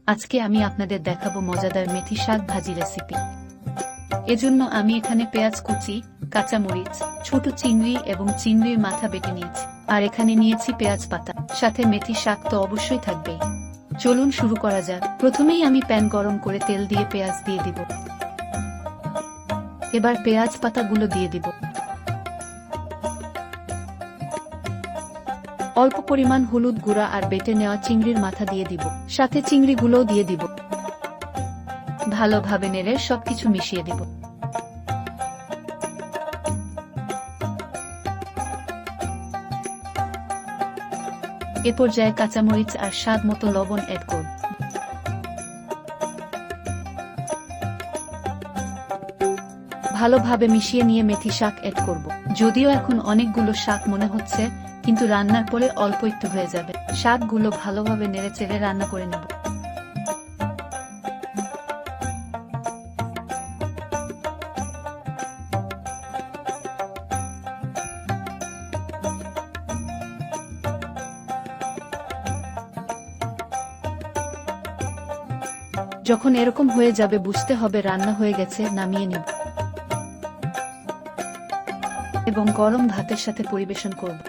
আজকে আমি আপনাদের দেখাবো মজাদার মেথি শাক ভাজি রেসিপি। এজন্য আমি এখানে পেঁয়াজ কুচি, কাঁচামরিচ, ছোট চিংড়ি এবং চিংড়ির মাথা বেটে নিয়েছি। আর এখানে নিয়েছি পেঁয়াজ পাতা, সাথে মেথি শাক তো অবশ্যই থাকবেই। চলুন শুরু করা যাক। প্রথমেই আমি প্যান গরম করে তেল দিয়ে পেঁয়াজ দিয়ে দিব। এবার পেঁয়াজ পাতাগুলো দিয়ে দিব। অল্প পরিমাণ হলুদ গুঁড়া আর বেটে নেওয়া চিংড়ির মাথা দিয়ে দিব, সাথে চিংড়িগুলোও দিয়ে দিব। ভালোভাবে নেড়ে সবকিছু মিশিয়ে দিব। এ পর্যায়ে কাঁচামরিচ আর স্বাদ মতো লবণ অ্যাড করব। ভালোভাবে মিশিয়ে নিয়ে মেথি শাক অ্যাড করব। যদিও এখন অনেকগুলো শাক মনে হচ্ছে, কিন্তু রান্নার পরে অল্প একটু হয়ে যাবে। শাকগুলো ভালোভাবে নেড়েচেড়ে রান্না করে নেব। যখন এরকম হয়ে যাবে বুঝতে হবে রান্না হয়ে গেছে, নামিয়ে নেব এবং গরম ভাতের সাথে পরিবেশন করব।